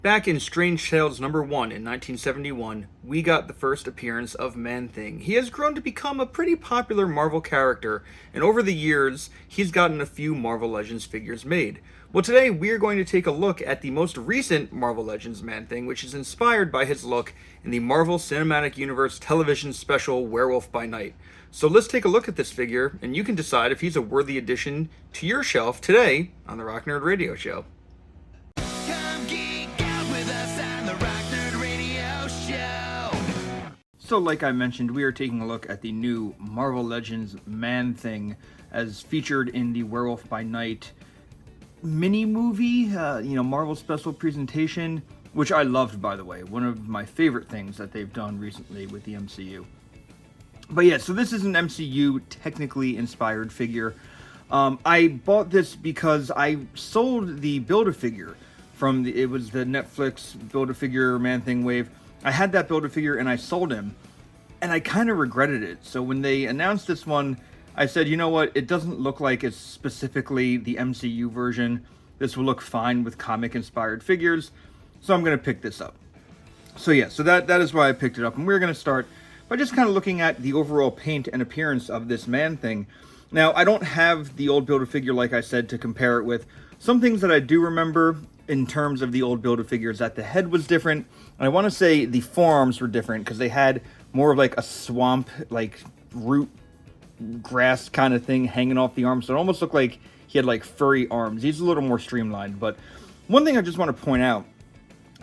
Back in Strange Tales #1 in 1971, we got the first appearance of Man-Thing. He has grown to become a pretty popular Marvel character, and over the years, he's gotten a few Marvel Legends figures made. Well, today we are going to take a look at the most recent Marvel Legends Man-Thing, which is inspired by his look in the Marvel Cinematic Universe television special Werewolf by Night. So let's take a look at this figure, and you can decide if he's a worthy addition to your shelf today on the Rock Nerd Radio Show. Come geek out with us on the Rock Nerd Radio Show. So, like I mentioned, we are taking a look at the new Marvel Legends Man-Thing as featured in the Werewolf by Night mini-movie, Marvel special presentation, which I loved, by the way. One of my favorite things that they've done recently with the MCU. But yeah, so this is an MCU technically inspired figure. I bought this because I sold the Build-A-Figure from it was the Netflix Build-A-Figure Man-Thing wave. I had that Build-A-Figure and I sold him, and I kind of regretted it. So when they announced this one, I said, you know what, it doesn't look like it's specifically the MCU version. This will look fine with comic-inspired figures, so I'm going to pick this up. So yeah, so that is why I picked it up, and we're going to start by just kind of looking at the overall paint and appearance of this Man-Thing. Now, I don't have the old Build-A-Figure, like I said, to compare it with. Some things that I do remember in terms of the old Build-A-Figure is that the head was different, and I want to say the forearms were different because they had more of like a swamp, like root grass kind of thing hanging off the arms, so it almost looked like he had like furry arms. He's a little more streamlined, but one thing I just want to point out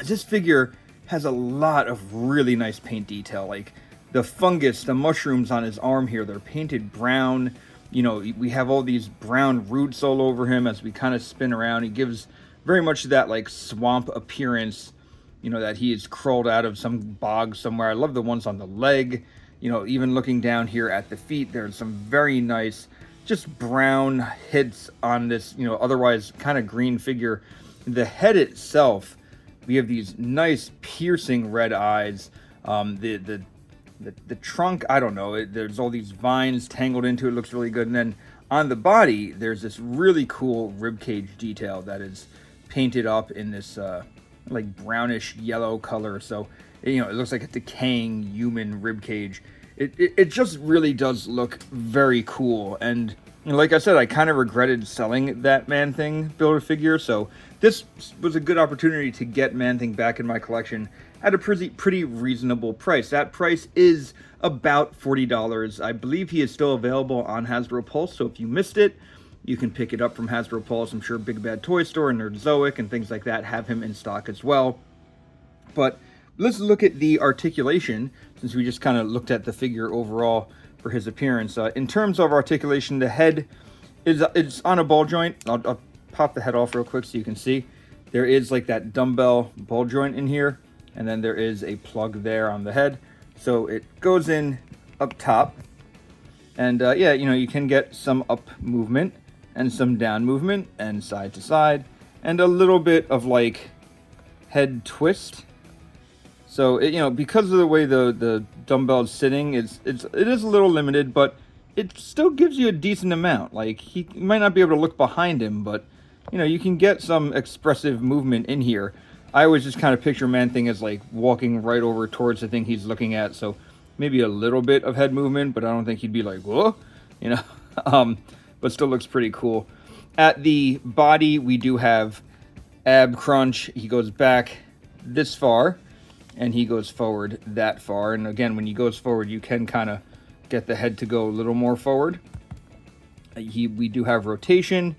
is this figure has a lot of really nice paint detail. Like the fungus, the mushrooms on his arm here, they're painted brown. You know, we have all these brown roots all over him as we kind of spin around. He gives very much that like swamp appearance, you know, that he is crawled out of some bog somewhere. I love the ones on the leg. You know, even looking down here at the feet, there's some very nice, just brown hits on this, you know, otherwise kind of green figure. The head itself, we have these nice piercing red eyes. The trunk, I don't know, there's all these vines tangled into it. Looks really good. And then on the body, there's this really cool ribcage detail that is painted up in this like brownish yellow color. So, you know, it looks like a decaying human ribcage. It just really does look very cool. And you know, like I said, I kind of regretted selling that Man-Thing Build-A-Figure. So this was a good opportunity to get Man-Thing back in my collection at a pretty reasonable price. That price is about $40. I believe he is still available on Hasbro Pulse, so if you missed it, you can pick it up from Hasbro Pulse. I'm sure Big Bad Toy Store and Nerdzoic and things like that have him in stock as well. But let's look at the articulation, since we just kind of looked at the figure overall for his appearance. In terms of articulation, the head is on a ball joint. I'll pop the head off real quick so you can see. There is like that dumbbell ball joint in here, and then there is a plug there on the head. So it goes in up top. And yeah, you know, you can get some up movement and some down movement and side to side and a little bit of like head twist. So, you know, because of the way the dumbbell is sitting, it is a little limited, but it still gives you a decent amount. Like, he might not be able to look behind him, but, you know, you can get some expressive movement in here. I always just kind of picture Man-Thing as, like, walking right over towards the thing he's looking at, so maybe a little bit of head movement, but I don't think he'd be like, whoa, you know, but still looks pretty cool. At the body, we do have ab crunch. He goes back this far, and he goes forward that far. And again, when he goes forward, you can kind of get the head to go a little more forward. We do have rotation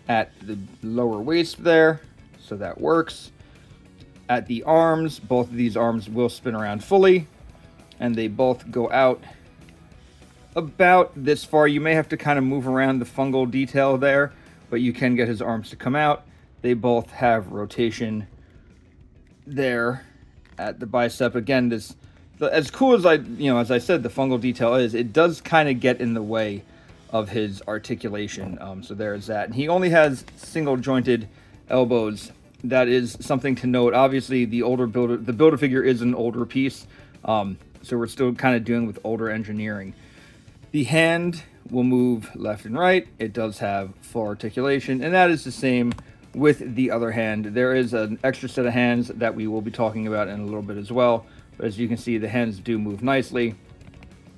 at the lower waist there, so that works. At the arms, both of these arms will spin around fully, and they both go out about this far. You may have to kind of move around the fungal detail there, but you can get his arms to come out. They both have rotation there at the bicep. Again, as cool as as I said, the fungal detail is, it does kind of get in the way of his articulation. So there's that. And he only has single jointed elbows. That is something to note. Obviously, the Build-A-Figure is an older piece, so we're still kind of dealing with older engineering. The hand will move left and right. It does have full articulation, and that is the same with the other hand. There is an extra set of hands that we will be talking about in a little bit as well. But as you can see, the hands do move nicely.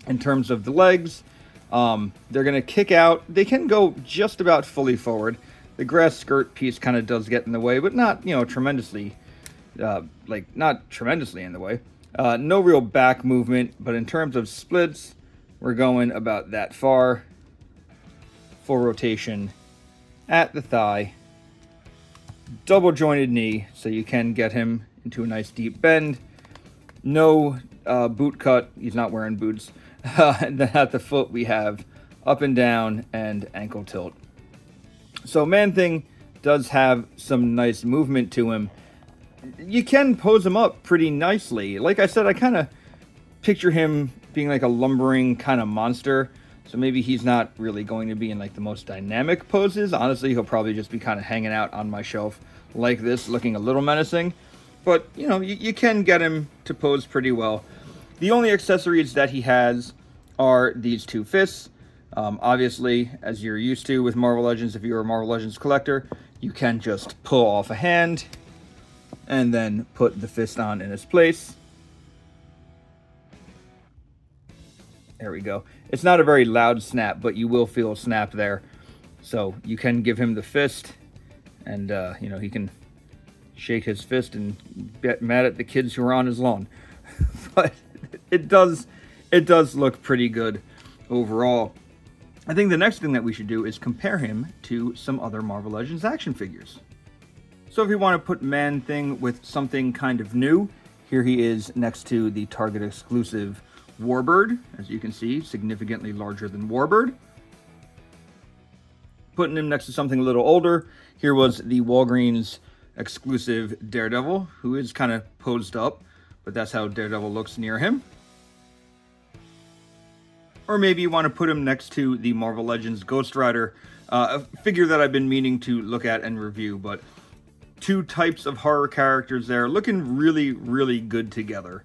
In terms of the legs, they're going to kick out. They can go just about fully forward. The grass skirt piece kind of does get in the way, but not, tremendously, not tremendously in the way. No real back movement, but in terms of splits, we're going about that far. Full rotation at the thigh. Double jointed knee, so you can get him into a nice deep bend. No boot cut. He's not wearing boots. And then at the foot, we have up and down and ankle tilt. So Man-Thing does have some nice movement to him. You can pose him up pretty nicely. Like I said, I kind of picture him being like a lumbering kind of monster. So maybe he's not really going to be in like the most dynamic poses. Honestly, he'll probably just be kind of hanging out on my shelf like this, looking a little menacing. But, you can get him to pose pretty well. The only accessories that he has are these two fists. Obviously, as you're used to with Marvel Legends, if you're a Marvel Legends collector, you can just pull off a hand and then put the fist on in its place. There we go. It's not a very loud snap, but you will feel a snap there. So you can give him the fist, and he can shake his fist and get mad at the kids who are on his lawn. But it does look pretty good overall. I think the next thing that we should do is compare him to some other Marvel Legends action figures. So if you want to put Man-Thing with something kind of new, here he is next to the Target exclusive Warbird. As you can see, significantly larger than Warbird. Putting him next to something a little older, here was the Walgreens exclusive Daredevil, who is kind of posed up, but that's how Daredevil looks near him. Or maybe you want to put him next to the Marvel Legends Ghost Rider, a figure that I've been meaning to look at and review, but two types of horror characters there, looking really, really good together.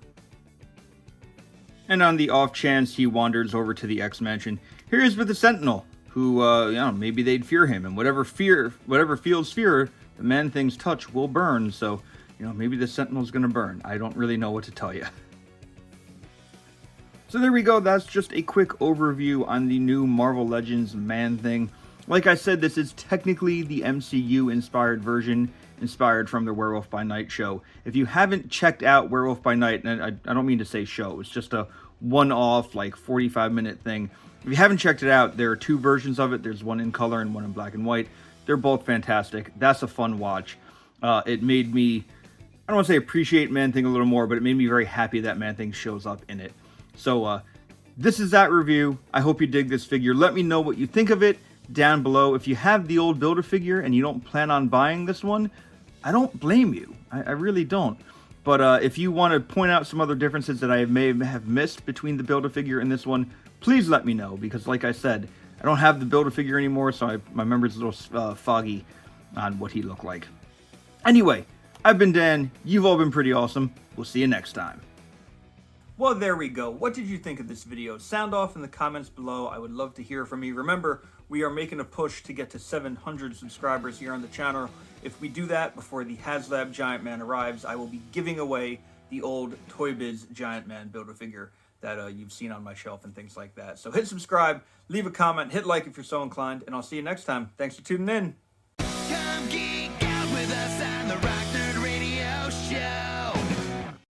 And on the off chance he wanders over to the X-Mansion, here he is with the Sentinel, who, maybe they'd fear him, and whatever feels fear, the Man-Thing's touch will burn, so, maybe the Sentinel's gonna burn. I don't really know what to tell you. So there we go, that's just a quick overview on the new Marvel Legends Man-Thing. Like I said, this is technically the MCU-inspired version, inspired from the Werewolf by Night show. If you haven't checked out Werewolf by Night, and I don't mean to say show, it's just a one-off, 45-minute thing. If you haven't checked it out, there are two versions of it. There's one in color and one in black and white. They're both fantastic. That's a fun watch. It made me, I don't want to say appreciate Man-Thing a little more, but it made me very happy that Man-Thing shows up in it. So this is that review. I hope you dig this figure. Let me know what you think of it down below. If you have the old Build-A-Figure and you don't plan on buying this one, I don't blame you. I really don't. But if you want to point out some other differences that I may have missed between the Build-A-Figure and this one, please let me know. Because like I said, I don't have the Build-A-Figure anymore, so my memory's a little foggy on what he looked like. Anyway, I've been Dan. You've all been pretty awesome. We'll see you next time. Well, there we go. What did you think of this video? Sound off in the comments below. I would love to hear from you. Remember, we are making a push to get to 700 subscribers here on the channel. If we do that before the HasLab Giant Man arrives, I will be giving away the old Toy Biz Giant Man Build-A-Figure that you've seen on my shelf and things like that. So hit subscribe, leave a comment, hit like if you're so inclined, and I'll see you next time. Thanks for tuning in. Come geek